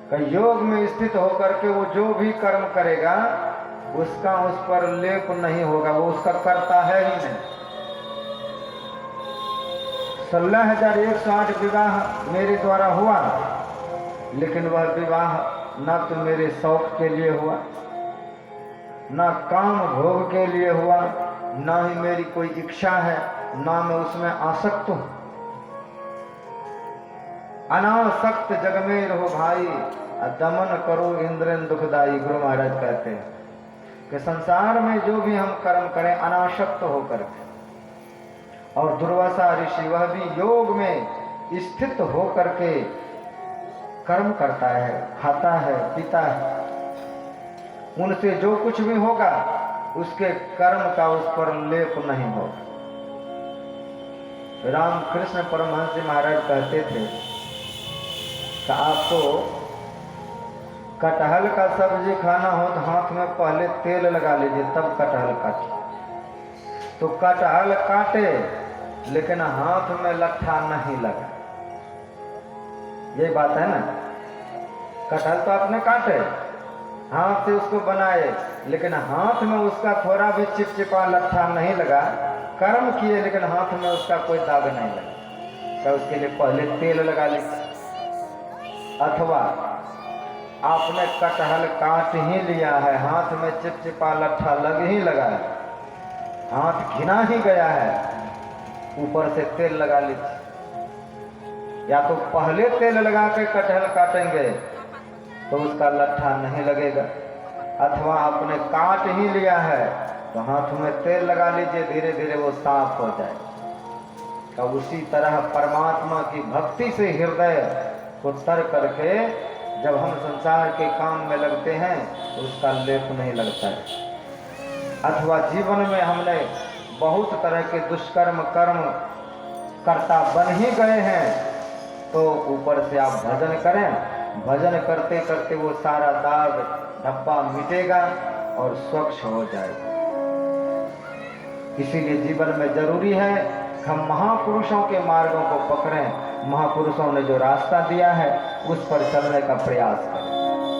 कि योग में स्थित होकर के वो जो भी कर्म करेगा उसका उस पर लेप नहीं होगा, वो उसका कर्ता है ही नहीं। 16,108 विवाह मेरे द्वारा हुआ, लेकिन वह विवाह ना तो मेरे शौक के लिए हुआ, ना काम भोग के लिए हुआ, ना ही मेरी कोई इच्छा है, ना मैं उसमें आसक्त हूं। अनासक्त जग में रहो भाई, दमन करो इंद्रन दुखदाई। गुरु महाराज कहते हैं कि संसार में जो भी हम कर्म करें अनासक्त होकर के, और दुर्वासा ऋषि वह भी योग में स्थित होकर के कर्म करता है, खाता है, पीता है। उनसे जो कुछ भी होगा उसके कर्म का उस पर लेप नहीं होगा। रामकृष्ण परमहंस जी महाराज कहते थे कि आपको कटहल का सब्जी खाना हो तो हाथ में पहले तेल लगा लीजिए, तब कटहल काटिए। तो कटहल काटे लेकिन हाथ में लट्ठा नहीं लगा। ये बात है ना, कटहल तो आपने काटे, हाथ से उसको बनाए, लेकिन हाथ में उसका थोड़ा भी चिपचिपा लट्ठा नहीं लगा। कर्म किए लेकिन हाथ में उसका कोई दाग नहीं लगा, तो उसके लिए पहले तेल लगा लीजिए। अथवा आपने कटहल काट ही लिया है, हाथ में चिपचिपा लट्ठा लग ही लगा है, हाथ घिना ही गया है, ऊपर से तेल लगा लीजिए। या तो पहले तेल लगा के कटहल काटेंगे तो उसका लट्ठा नहीं लगेगा, अथवा आपने काट ही लिया है तो हाथ में तेल लगा लीजिए, धीरे धीरे वो साफ हो जाए। तो उसी तरह परमात्मा की भक्ति से हृदय को तर करके जब हम संसार के काम में लगते हैं तो उसका लेप नहीं लगता है। अथवा जीवन में हमने बहुत तरह के दुष्कर्म कर्म करता बन ही गए हैं, तो ऊपर से आप भजन करें, भजन करते करते वो सारा दाग धब्बा मिटेगा और स्वच्छ हो जाएगा। इसीलिए जीवन में जरूरी है हम महापुरुषों के मार्गों को पकड़ें, महापुरुषों ने जो रास्ता दिया है उस पर चलने का प्रयास करें।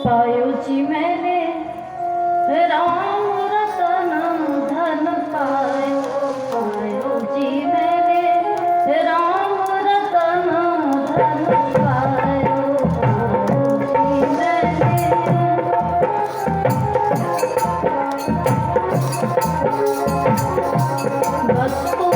पायो जी मैंने राम रतन धन पायो, पायो जी मैंने राम रतन धन पायो, पायो जी मैंने वस्तु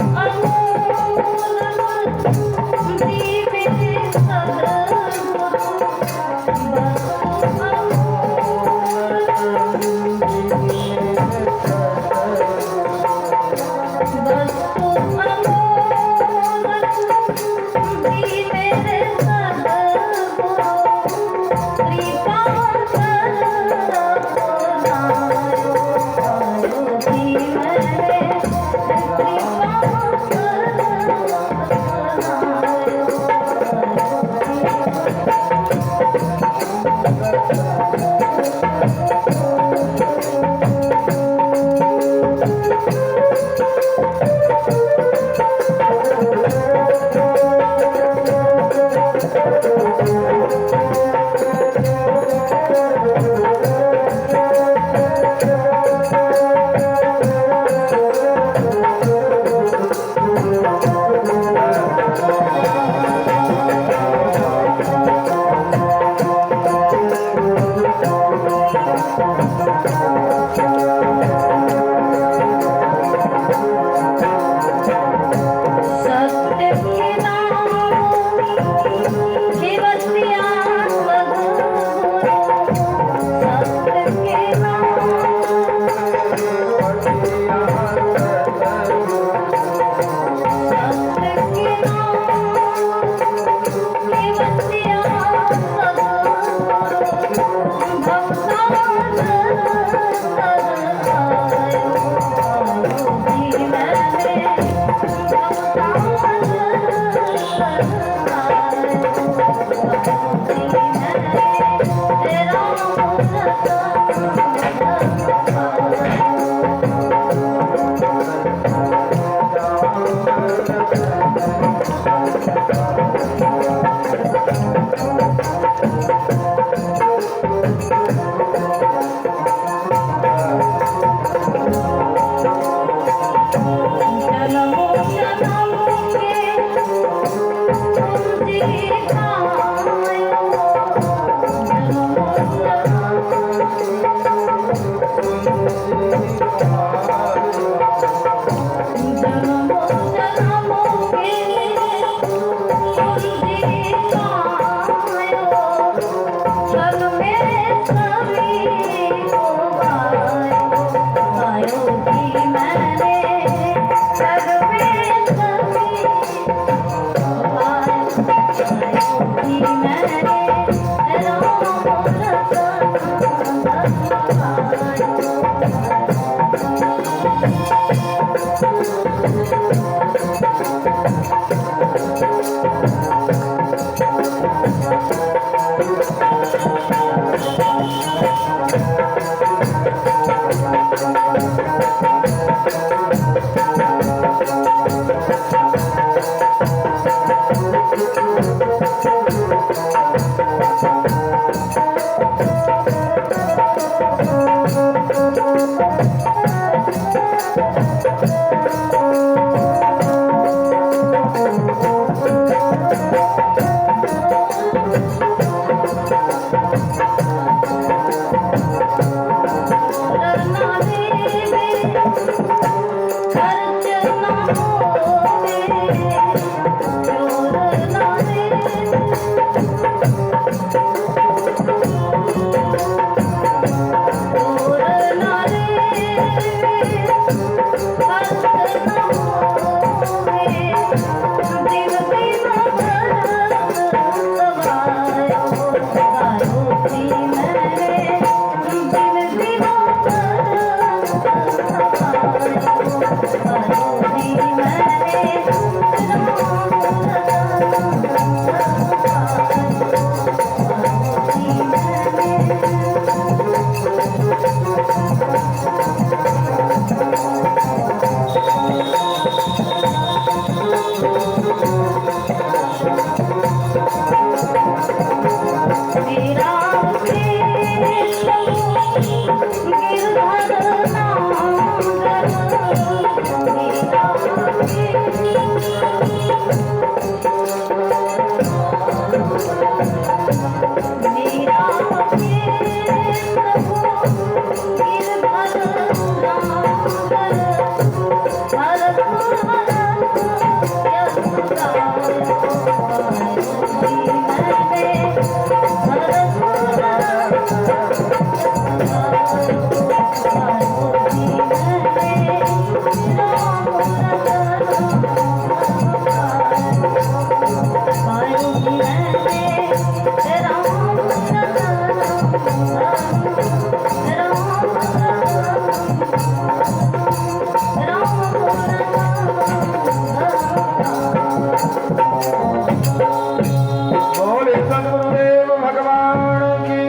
बोले सदगुरुदेव भगवान की।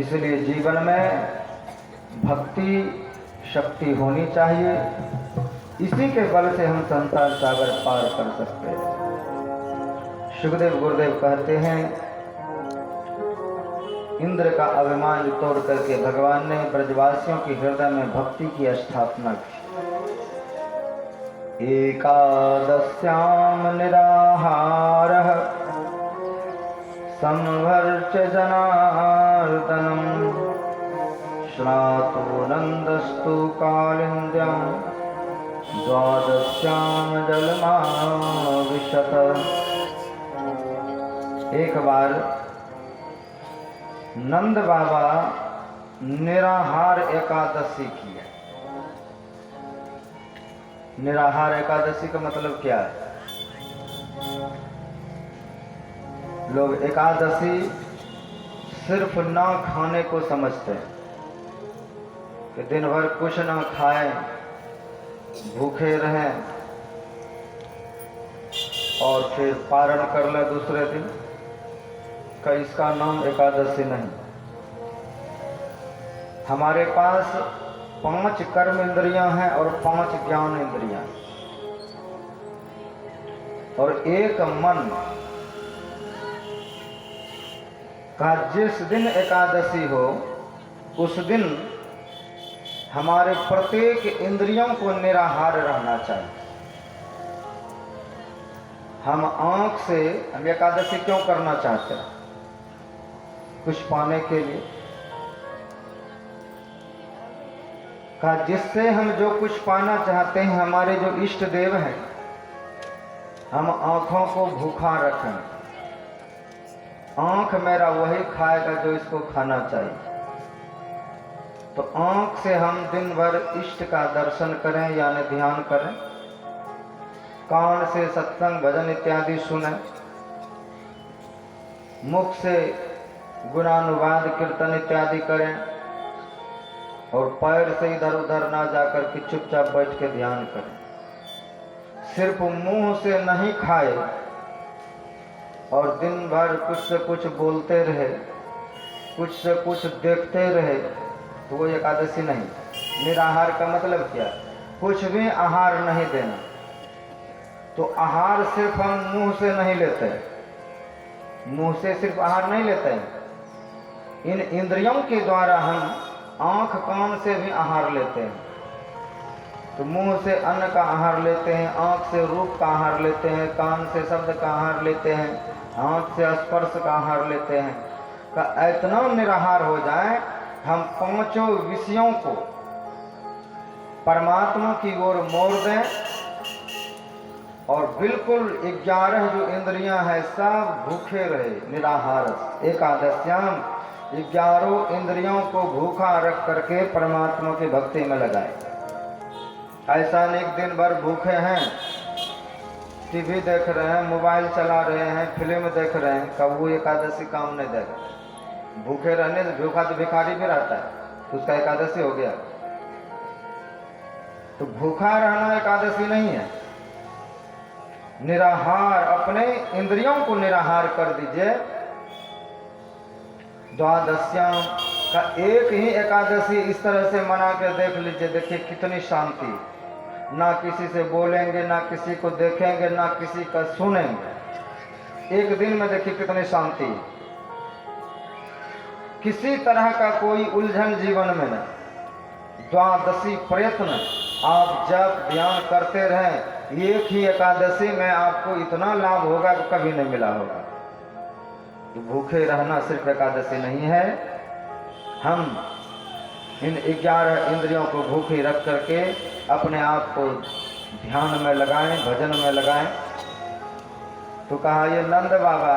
इसलिए जीवन में भक्ति शक्ति होनी चाहिए। इसी के बल से हम संसार सागर पार कर सकते हैं। सुखदेव गुरुदेव कहते हैं, इंद्र का अभिमान तोड़ करके भगवान ने ब्रजवासियों के हृदय में भक्ति की स्थापना की। एकादश्याम निराहारः संवर्च जनार्दनम् श्रातो नंदस्तु कालिन्द्यां द्वादश्याम जलमाविशत। एक बार नंद बाबा निराहार एकादशी किया। निराहार एकादशी का मतलब क्या है? लोग एकादशी सिर्फ ना खाने को समझते हैं कि दिन भर कुछ ना खाएं, भूखे रहें और फिर पारण कर ले दूसरे दिन का, इसका नाम एकादशी नहीं। हमारे पास 5 कर्म इंद्रियां हैं और 5 ज्ञान इंद्रियां और एक मन का। जिस दिन एकादशी हो उस दिन हमारे प्रत्येक इंद्रियों को निराहार रहना चाहिए। हम आंख से हम एकादशी क्यों करना चाहते हैं? कुछ पाने के लिए का, जिससे हम जो कुछ पाना चाहते हैं, हमारे जो इष्ट देव हैं, हम आंखों को भूखा रखें। आंख मेरा वही खाएगा जो इसको खाना चाहिए। तो आंख से हम दिन भर इष्ट का दर्शन करें यानी ध्यान करें, कान से सत्संग भजन इत्यादि सुने, मुख से गुणानुवाद कीर्तन इत्यादि करें और पैर से इधर उधर ना जाकर के चुपचाप बैठ के ध्यान करें। सिर्फ मुंह से नहीं खाए और दिन भर कुछ से कुछ बोलते रहे, कुछ से कुछ देखते रहे, तो वो एकादशी नहीं। निराहार का मतलब क्या? कुछ भी आहार नहीं देना। तो आहार सिर्फ हम मुंह से नहीं लेते, मुंह से सिर्फ आहार नहीं लेते हैं, इन इंद्रियों के द्वारा हम आंख कान से भी आहार लेते हैं। तो मुंह से अन्न का आहार लेते हैं, आंख से रूप का आहार लेते हैं, कान से शब्द का आहार लेते हैं, हाथ से स्पर्श का आहार लेते हैं। का इतना निराहार हो जाए हम पांचों विषयों को परमात्मा की ओर मोड़ दें और बिल्कुल 11 जो इंद्रियां हैं सब भूखे रहे निराहार। एकादश्याम 11 इंद्रियों को भूखा रख करके परमात्मा की भक्ति में लगाए। ऐसा नहीं दिन भर भूखे हैं, टीवी देख रहे हैं, मोबाइल चला रहे हैं, फिल्म देख रहे हैं, कब वो एकादशी काम नहीं देगा। भूखे रहने से भूखा तो भिखारी भी रहता है, तो उसका एकादशी हो गया। तो भूखा रहना एकादशी नहीं है। निराहार, अपने इंद्रियों को निराहार कर दीजिए। द्वादश्याम का एक ही एकादशी इस तरह से मना के देख लीजिए, देखिए कितनी शांति। ना किसी से बोलेंगे, ना किसी को देखेंगे, ना किसी का सुनेंगे। एक दिन में देखिए कितनी शांति, किसी तरह का कोई उलझन जीवन में नहीं। द्वादशी प्रयत्न आप जब ध्यान करते रहें, एक ही एकादशी में आपको इतना लाभ होगा कि कभी नहीं मिला होगा। तो भूखे रहना सिर्फ एकादशी नहीं है। हम इन 11 इंद्रियों को भूखी रख करके अपने आप को ध्यान में लगाएं, भजन में लगाएं। तो कहा ये नंद बाबा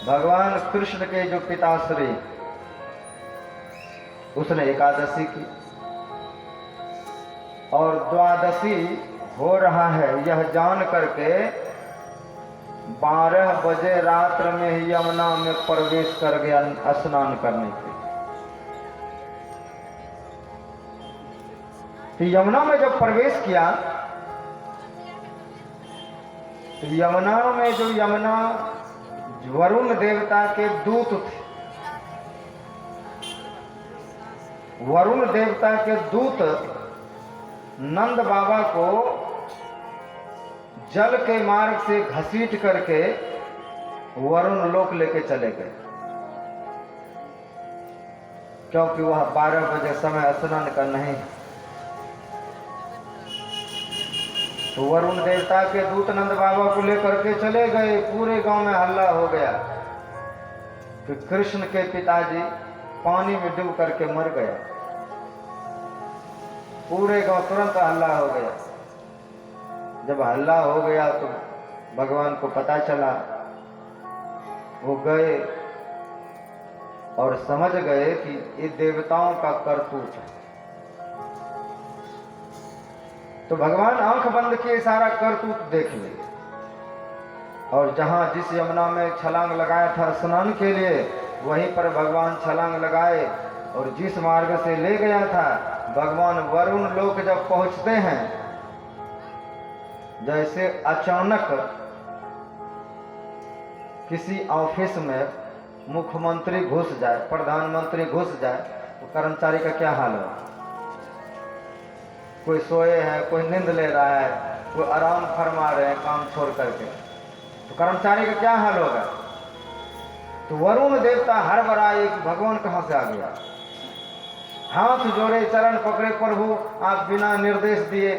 भगवान कृष्ण के जो पिताश्री, उसने एकादशी की और द्वादशी हो रहा है यह जान करके 12 बजे रात्र में ही यमुना में प्रवेश कर गया स्नान करने के। तो यमुना में जब प्रवेश किया तो यमुना में जो यमुना वरुण देवता के दूत थे, वरुण देवता के दूत नंद बाबा को जल के मार्ग से घसीट करके वरुण लोक लेके चले गए, क्योंकि वह 12 बजे समय स्नान का नहीं। तो वरुण देवता के दूत नंद बाबा को लेकर के चले गए। पूरे गांव में हल्ला हो गया कि कृष्ण के पिताजी पानी में डूब करके मर गया। पूरे गांव तुरंत हल्ला हो गया। जब हल्ला हो गया तो भगवान को पता चला, वो गए और समझ गए कि ये देवताओं का करतूत है। तो भगवान आंख बंद किए सारा करतूत देख ले, और जहां जिस यमुना में छलांग लगाया था स्नान के लिए, वहीं पर भगवान छलांग लगाए और जिस मार्ग से ले गया था, भगवान वरुण लोक जब पहुंचते हैं, जैसे अचानक किसी ऑफिस में मुख्यमंत्री घुस जाए, प्रधानमंत्री घुस जाए, तो कर्मचारी का क्या हाल है? कोई सोए है, कोई नींद ले रहा है, कोई आराम फरमा रहे हैं काम छोड़ करके, तो कर्मचारी का क्या हाल होगा? तो वरुण देवता हड़बड़ाए कि भगवान कहाँ से आ गया। हाथ जोड़े, चरण पकड़े, प्रभु आप बिना निर्देश दिए।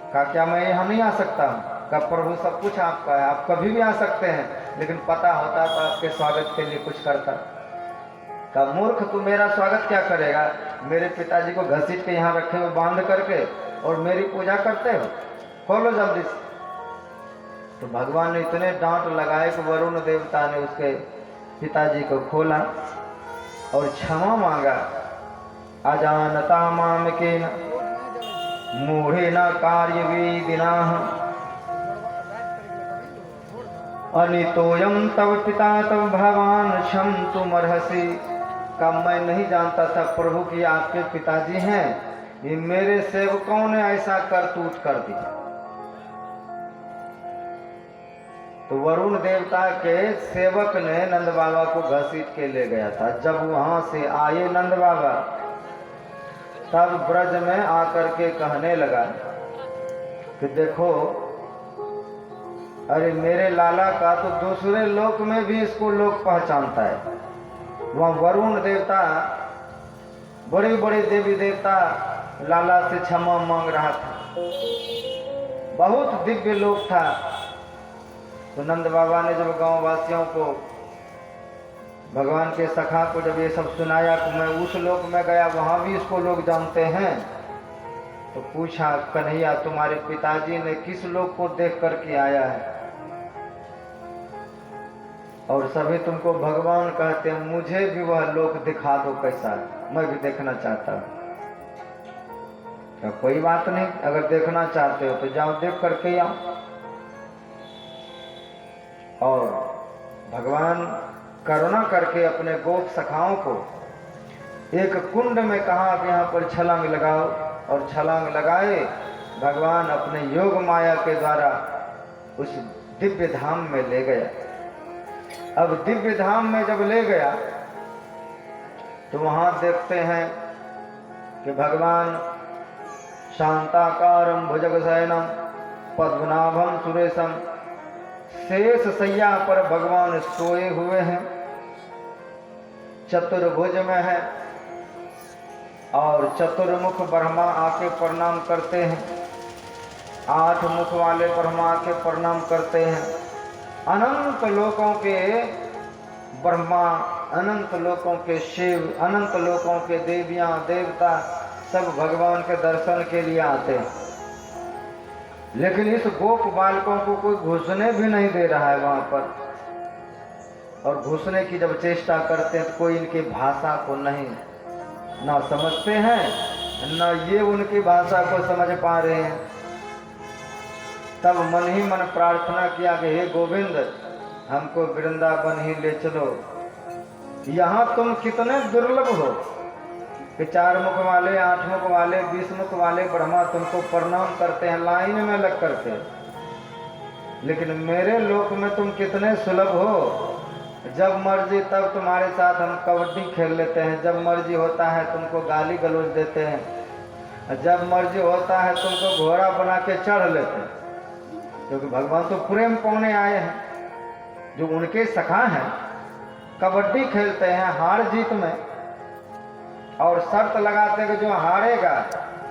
कहा क्या मैं यहाँ नहीं आ सकता हूँ? कहा प्रभु सब कुछ आपका है, आप कभी भी आ सकते हैं, लेकिन पता होता तो आपके स्वागत के लिए कुछ करता। कहा मूर्ख, तू मेरा स्वागत क्या करेगा? मेरे पिताजी को घसीट के यहाँ रखे हुए बांध करके और मेरी पूजा करते हो, खोलो जल्दी से। तो भगवान ने इतने डांट लगाए कि वरुण देवता ने उसके पिताजी को खोला और क्षमा मांगा। अजानता माम के न मूढ़े न कार्य विदिना अनितोयम तव पिता तव भगवान क्षमतु मर्हसि। का मैं नहीं जानता था प्रभु कि आपके पिताजी हैं, ये मेरे सेवकों ने ऐसा करतूत कर दिया। तो वरुण देवता के सेवक ने नंद बाबा को घसीट के ले गया था। जब वहां से आए नंद बाबा, तब ब्रज में आकर के कहने लगा कि देखो अरे मेरे लाला का तो दूसरे लोक में भी इसको लोग पहचानता है। वहाँ वरुण देवता, बड़े बड़े देवी देवता लाला से क्षमा मांग रहा था। बहुत दिव्य लोक था। तो नंद बाबा ने जब गांव वासियों को, भगवान के सखा को जब ये सब सुनाया कि मैं उस लोक में गया, वहां भी इसको लोग जानते हैं, तो पूछा, कन्हैया तुम्हारे पिताजी ने किस लोक को देख करके आया है? और सभी तुमको भगवान कहते हैं, मुझे भी वह लोक दिखा दो कैसा है, मैं भी देखना चाहता हूं। तो कोई बात नहीं, अगर देखना चाहते हो तो जाओ देख करके आओ। और भगवान करुणा करके अपने गोप सखाओं को एक कुंड में कहा कि यहाँ पर छलांग लगाओ, और छलांग लगाए भगवान अपने योग माया के द्वारा उस दिव्य धाम में ले गया। अब दिव्य धाम में जब ले गया तो वहां देखते हैं कि भगवान शांताकारं भुजगशयनं पद्मनाभं सुरेशं, शेष सैया पर भगवान सोए हुए हैं, चतुर्भुज में है, और चतुर्मुख ब्रह्मा आके प्रणाम करते हैं, 8 मुख वाले ब्रह्मा आके प्रणाम करते हैं, अनंत लोकों के ब्रह्मा, अनंत लोकों के शिव, अनंत लोकों के देवियां देवता सब भगवान के दर्शन के लिए आते हैं। लेकिन इस गोप बालकों को कोई घुसने भी नहीं दे रहा है वहां पर, और घुसने की जब चेष्टा करते हैं तो कोई इनकी भाषा को नहीं ना समझते हैं, ना ये उनकी भाषा को समझ पा रहे हैं। तब मन ही मन प्रार्थना किया कि हे गोविंद, हमको वृंदावन ही ले चलो। यहाँ तुम कितने दुर्लभ हो कि 4 मुख वाले, 8 मुख वाले, 20 मुख वाले ब्रह्मा तुमको प्रणाम करते हैं लाइन में लग करके, लेकिन मेरे लोक में तुम कितने सुलभ हो। जब मर्जी तब तुम्हारे साथ हम कबड्डी खेल लेते हैं, जब मर्जी होता है तुमको गाली गलौज देते हैं, जब मर्जी होता है तुमको घोड़ा बना के चढ़ लेते हैं, क्योंकि भगवान तो प्रेम पाने आए हैं। जो उनके सखा हैं कबड्डी खेलते हैं हार जीत में, और शर्त लगाते हैं कि जो हारेगा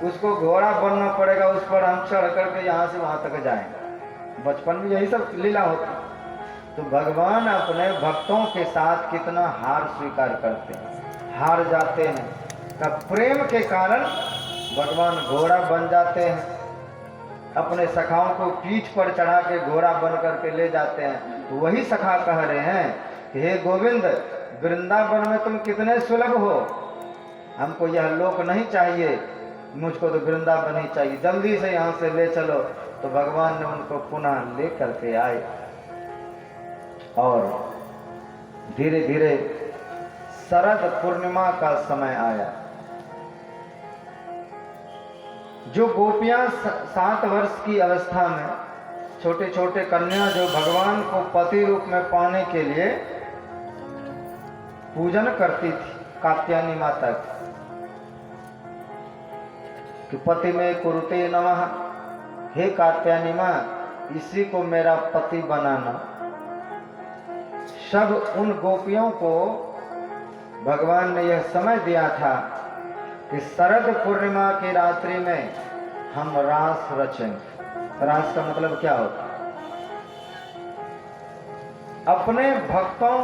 उसको घोड़ा बनना पड़ेगा, उस पर हम चढ़ करके यहाँ से वहाँ तक जाएंगे। बचपन में यही सब लीला होती। तो भगवान अपने भक्तों के साथ कितना हार स्वीकार करते हैं, हार जाते हैं, तब प्रेम के कारण भगवान घोड़ा बन जाते हैं, अपने सखाओं को पीठ पर चढ़ा के घोड़ा बन करके ले जाते हैं। तो वही सखा कह रहे हैं कि हे गोविंद, वृंदावन में तुम कितने सुलभ हो, हमको यह लोक नहीं चाहिए, मुझको तो वृंदावन ही चाहिए, जल्दी से यहाँ से ले चलो। तो भगवान ने उनको पुनः ले करके आए, और धीरे धीरे शरद पूर्णिमा का समय आया। जो गोपियां 7 वर्ष की अवस्था में, छोटे छोटे कन्या जो भगवान को पति रूप में पाने के लिए पूजन करती थी कात्यायनी माता की, कि पति में कुरुते नमः, हे कात्यायनी मां, इसी को मेरा पति बनाना। सब उन गोपियों को भगवान ने यह समय दिया था कि शरद पूर्णिमा की रात्रि में हम रास रचेंगे। रास का मतलब क्या होता है? अपने भक्तों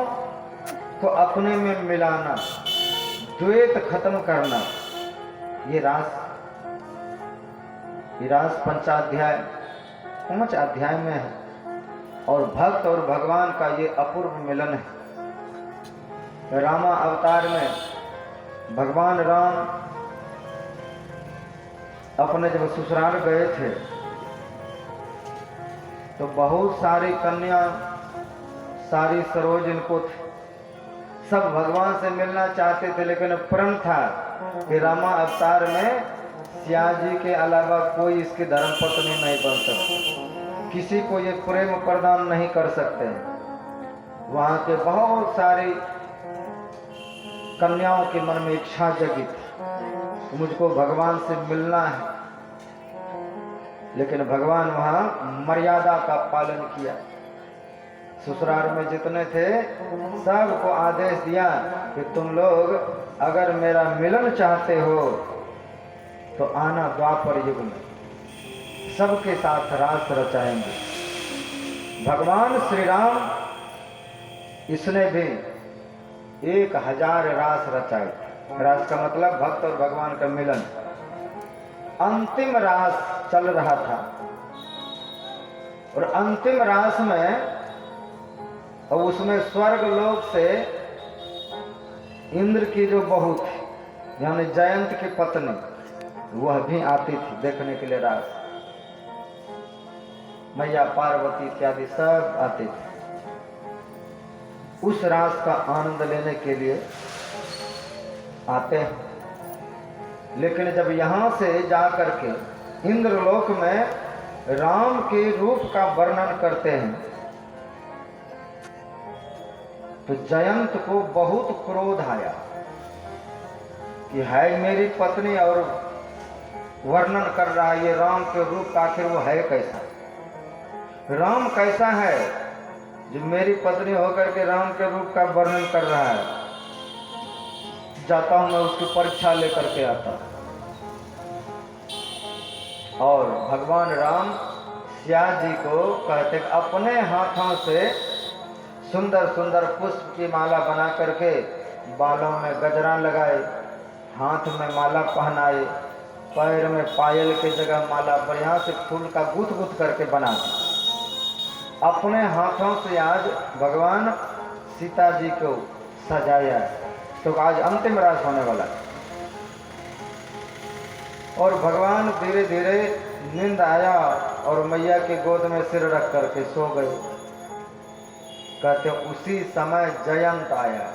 को अपने में मिलाना, द्वैत खत्म करना, ये रास 5 अध्याय में है, और भक्त और भगवान का ये अपूर्व मिलन है। रामा अवतार में भगवान राम अपने जब ससुराल गए थे तो बहुत सारी कन्या, सारी सरोज इनको थे, सब भगवान से मिलना चाहते थे, लेकिन प्रण था कि रामा अवतार में सिया जी के अलावा कोई इसकी धर्मपत्नी नहीं बन सकती, किसी को ये प्रेम प्रदान नहीं कर सकते। वहां के बहुत सारी कन्याओं के मन में इच्छा जगी थी, मुझको भगवान से मिलना है। लेकिन भगवान वहाँ मर्यादा का पालन किया। ससुराल में जितने थे सबको आदेश दिया कि तुम लोग अगर मेरा मिलन चाहते हो तो आना द्वापर युग में, सबके साथ रास रचाएंगे। भगवान श्री राम इसने भी 1000 रास रचाए। रास का मतलब भक्त और भगवान का मिलन। अंतिम रास चल रहा था और अंतिम रास में और उसमें स्वर्ग लोक से इंद्र की जो बहू थी यानी जयंत की पत्नी, वह भी आती थी देखने के लिए रास। मैया पार्वती इत्यादि सब आते थे उस रास का आनंद लेने के लिए आते हैं। लेकिन जब यहां से जाकर के इंद्रलोक में राम के रूप का वर्णन करते हैं तो जयंत को बहुत क्रोध आया कि है मेरी पत्नी और वर्णन कर रहा है ये राम के रूप का, आखिर वो है कैसा? राम कैसा है जो मेरी पत्नी होकर के राम के रूप का वर्णन कर रहा है? जाता हूं मैं उसकी परीक्षा लेकर के आता हूं। और भगवान राम सिया जी को कहते अपने हाथों से सुंदर सुंदर पुष्प की माला बना करके बालों में गजरा लगाए, हाथ में माला पहनाए, पैर में पायल के जगह माला बढ़िया से फूल का गुथ गुथ करके बना दी। अपने हाथों से आज भगवान सीता जी को सजाया। तो आज अंतिम रास होने वाला है और भगवान धीरे धीरे नींद आया और मैया के गोद में सिर रख करके सो गए। कहते उसी समय जयंत आया।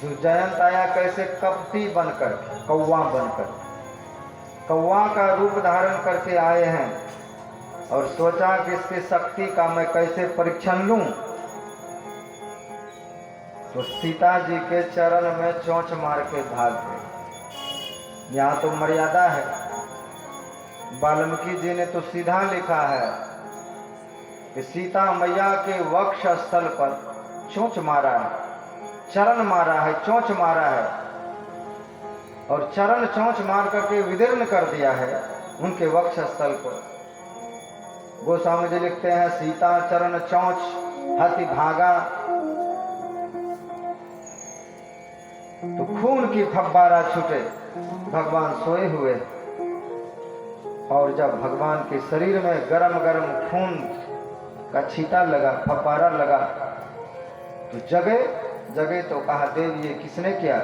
जो जयंत आया कैसे? कपटी बनकर, कौवा बनकर, कौवा का रूप धारण करके आए हैं और सोचा कि इसकी शक्ति का मैं कैसे परीक्षण लूं। तो सीता जी के चरण में चोंच मार के भाग गए। यहाँ तो मर्यादा है। वाल्मीकि जी ने तो सीधा लिखा है कि सीता मैया के वक्ष स्थल पर चोंच मारा है, चरण मारा है, चोंच मारा है और चरण चोंच मार करके विदीर्ण कर दिया है उनके वक्ष स्थल पर। गोस्वामी जी लिखते हैं सीता चरण चोंच हाथी भागा तो खून की फव्वारा छूटे। भगवान सोए हुए और जब भगवान के शरीर में गरम गरम खून का छींटा लगा, फव्वारा लगा तो जगे तो कहा देव ये किसने किया,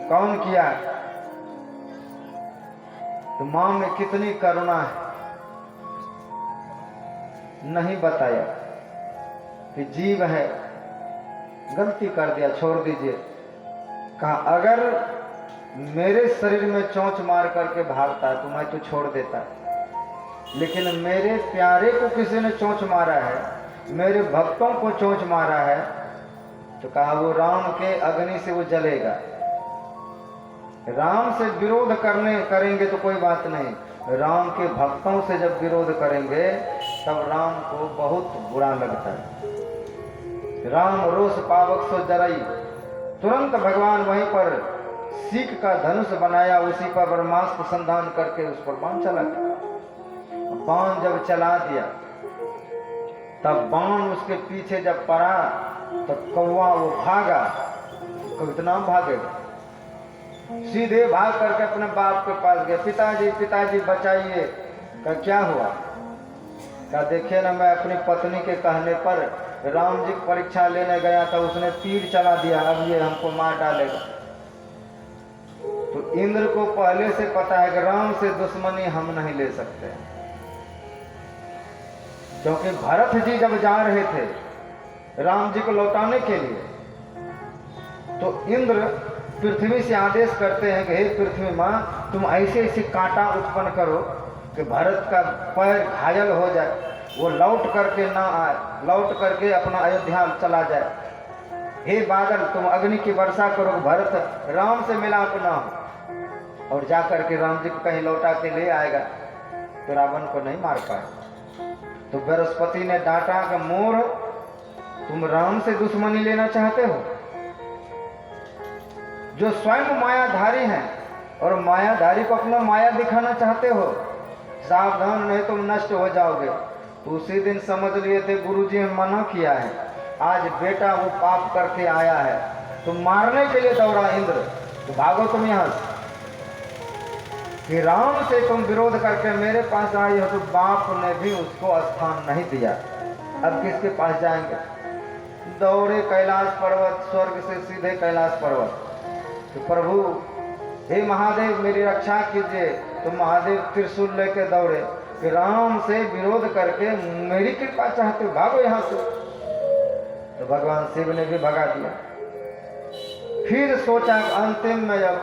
कौन किया? तो मां में कितनी करुणा है, नहीं बताया कि जीव है, गलती कर दिया, छोड़ दीजिए। कहा अगर मेरे शरीर में चोंच मार करके भागता तो मैं तो छोड़ देता, लेकिन मेरे प्यारे को किसी ने चोंच मारा है, मेरे भक्तों को चोंच मारा है, तो कहा वो राम के अग्नि से वो जलेगा। राम से विरोध करेंगे तो कोई बात नहीं, राम के भक्तों से जब विरोध करेंगे तब राम को बहुत बुरा लगता है। राम रोष पावक सो जरई, तुरंत भगवान वहीं पर सीख का धनुष बनाया, उसी पर ब्रह्मास्त्र संधान करके उस पर बाण चला दिया। बाण जब चला दिया तब बाण उसके पीछे जब पड़ा तो कौवा वो भागा, कितना भागेगा, सीधे भाग करके अपने बाप के पास गए। पिताजी बचाइए। का क्या हुआ? का देखिए ना, मैं अपनी पत्नी के कहने पर राम जी परीक्षा लेने गया था, उसने तीर चला दिया, अब ये हमको मार डालेगा। तो इंद्र को पहले से पता है कि राम से दुश्मनी हम नहीं ले सकते, क्योंकि भरत जी जब जा रहे थे राम जी को लौटाने के लिए तो इंद्र पृथ्वी से आदेश करते हैं कि हे पृथ्वी माँ, तुम ऐसे ऐसे कांटा उत्पन्न करो कि भरत का पैर घायल हो जाए, वो लौट करके ना आए, लौट करके अपना अयोध्या चला जाए। हे बादल, तुम अग्नि की वर्षा करो, भरत राम से मिलाप ना हो और जाकर के राम जी को कहीं लौटा के ले आएगा। तो रावण को नहीं मार पाए। तो बृहस्पति ने डांटा कि मोर, तुम राम से दुश्मनी लेना चाहते हो, जो स्वयं मायाधारी हैं और मायाधारी को अपना माया दिखाना चाहते हो, सावधान नहीं तुम नष्ट हो जाओगे। तो उसी दिन समझ लिए थे गुरुजी ने मना किया है, आज बेटा वो पाप करके आया है, तो मारने के लिए दौड़ा इंद्र, तो भागो तुम यहाँ से। कि राम से तुम विरोध करके मेरे पास आई हो, तो बाप ने भी उसको स्थान नहीं दिया, अब किसके पास जाएंगे। दौड़े कैलाश पर्वत, स्वर्ग से सीधे कैलाश पर्वत। तो प्रभु हे महादेव मेरी रक्षा कीजिए। तो महादेव त्रिशूल लेके दौड़े कि राम से विरोध करके मेरी कृपा चाहते हो, भागो यहाँ से। तो भगवान शिव ने भी भगा दिया। फिर सोचा अंतिम में जब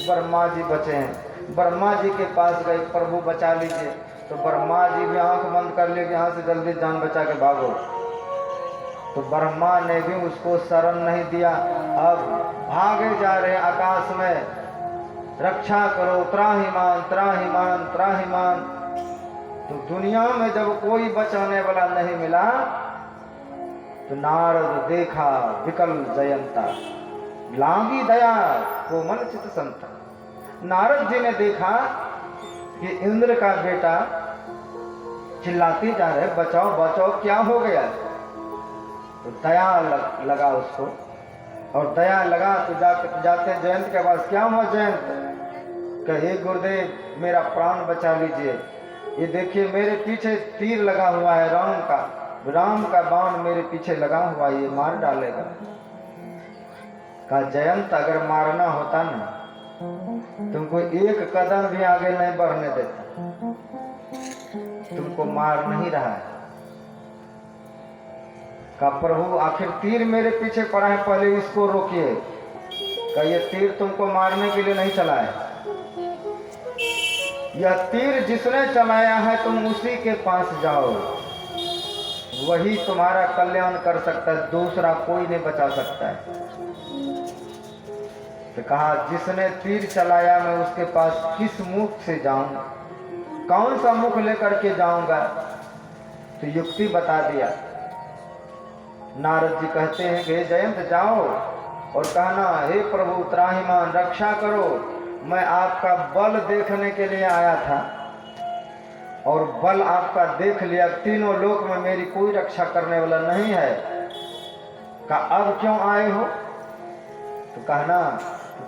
ब्रह्मा जी बचे हैं, ब्रह्मा जी के पास गए, प्रभु बचा लीजिए। तो ब्रह्मा जी भी आंख बंद कर लिए, यहाँ से जल्दी जान बचा के भागो। तो ब्रह्मा ने भी उसको शरण नहीं दिया। अब भागे जा रहे आकाश में, रक्षा करो, त्राहिमाम त्राहिमाम त्राहिमाम। तो दुनिया में जब कोई बचाने वाला नहीं मिला, तो नारद देखा विकल जयंता, लागी दया को मन चित संता। नारद जी ने देखा कि इंद्र का बेटा चिल्लाती जा रहे बचाओ बचाओ, क्या हो गया। तो दया लगा उसको, और दया लगा तो जाते जयंत के पास, क्या हुआ जयंत। कहे गुरुदेव मेरा प्राण बचा लीजिए, ये देखिए मेरे पीछे तीर लगा हुआ है राम का बाण मेरे पीछे लगा हुआ, ये मार डालेगा। कहा जयंत अगर मारना होता ना, तुमको एक कदम भी आगे नहीं बढ़ने देता, तुमको मार नहीं रहा है। का प्रभु आखिर तीर मेरे पीछे पड़ा है, पहले इसको रोकिए। का ये तीर तुमको मारने के लिए नहीं चला है, यह तीर जिसने चलाया है तुम उसी के पास जाओ, वही तुम्हारा कल्याण कर सकता है, दूसरा कोई नहीं बचा सकता है। तो कहा जिसने तीर चलाया मैं उसके पास किस मुख से जाऊंगा, कौन सा मुख लेकर के जाऊंगा। तो युक्ति बता दिया। नारद जी कहते हैं कि जयंत जाओ और कहना हे प्रभु त्राहिमाम रक्षा करो, मैं आपका बल देखने के लिए आया था और बल आपका देख लिया, तीनों लोक में मेरी कोई रक्षा करने वाला नहीं है। का अब क्यों आए हो। तो कहना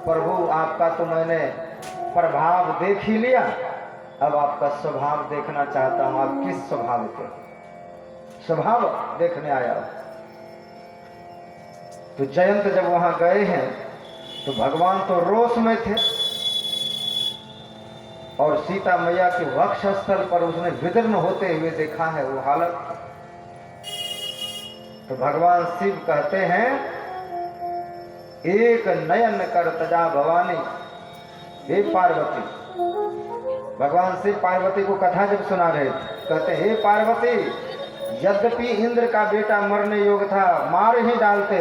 प्रभु आपका तो मैंने प्रभाव देख ही लिया, अब आपका स्वभाव देखना चाहता हूं, आप किस स्वभाव के स्वभाव देखने आया हो। तो जयंत जब वहां गए हैं तो भगवान तो रोष में थे और सीता मैया के वक्ष स्थल पर उसने विदीर्ण होते हुए देखा है वो हालत। तो भगवान शिव कहते हैं एक नयन कर तजा भवानी, हे पार्वती। भगवान शिव पार्वती को कथा जब सुना रहे थे, कहते हे पार्वती, यद्यपि इंद्र का बेटा मरने योग्य था, मार ही डालते,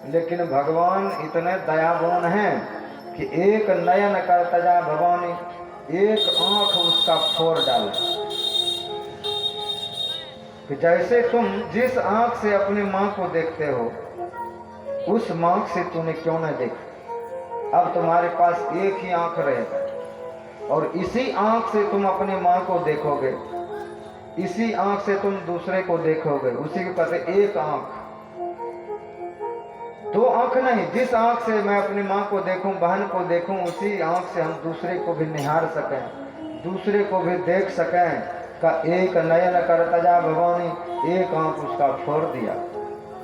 लेकिन भगवान इतने दयावान हैं कि एक नयन कर तजा भवानी, एक आंख उसका फोड़ डाल। कि जैसे तुम जिस आंख से अपनी मां को देखते हो उस आंख से तूने क्यों न देखा, अब तुम्हारे पास एक ही आंख रहेगा और इसी आंख से तुम अपनी मां को देखोगे, इसी आंख से तुम दूसरे को देखोगे। उसी को कहते एक आंख, दो आंख नहीं। जिस आंख से मैं अपनी माँ को देखूं, बहन को देखूं, उसी आंख से हम दूसरे को भी निहार सकें, दूसरे को भी देख सकें। का एक नयन कर तजा भवानी, एक आंख उसका फोड़ दिया।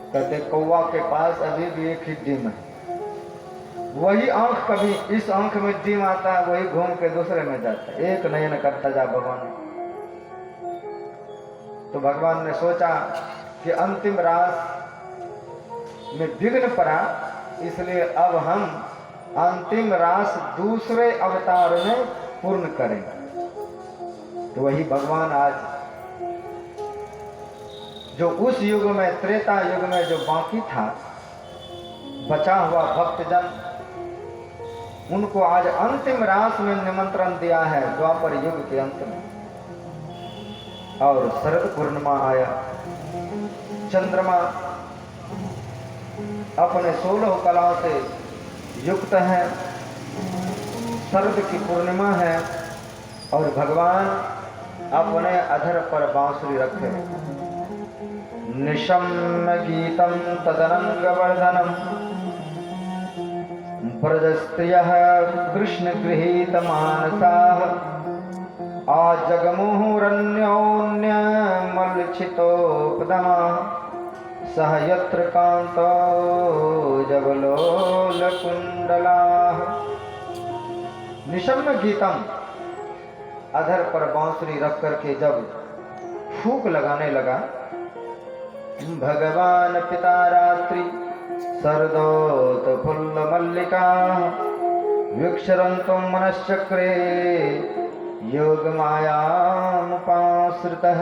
कहते कौवा के पास अभी भी एक ही डिम है, वही आंख कभी इस आंख में डिम आता है, वही घूम के दूसरे में जाता है। एक नयन कर तजा भवानी। तो भगवान ने सोचा कि अंतिम रास में विघ्न पड़ा, इसलिए अब हम अंतिम रास दूसरे अवतार में पूर्ण करेंगे। तो वही भगवान आज जो उस युग में त्रेता युग में जो बाकी था बचा हुआ भक्तजन, उनको आज अंतिम रास में निमंत्रण दिया है द्वापर युग के अंत में। और शरद पूर्णिमा आया। चंद्रमा अपने 16 कलाओं से युक्त है। शरद की पूर्णिमा है और भगवान अपने अधर पर बांसुरी रखे। निशम्य गीतम तदनंगवर्धनम ब्रजस्त्रियः कृष्ण गृहीत मानसाः आजगमुहुरन्योन्यमल्लितोपदमा सह यत्र कान्तो जगलोलकुण्डलाः। निशम्य गीतम, अधर पर बांसुरी रख करके जब फूंक लगाने लगा, भगवान पिता रात्रि शरदोत फुल्ल मल्लिका वीक्षरन्तो मनश्चक्रे योग मायामुपाश्रितः।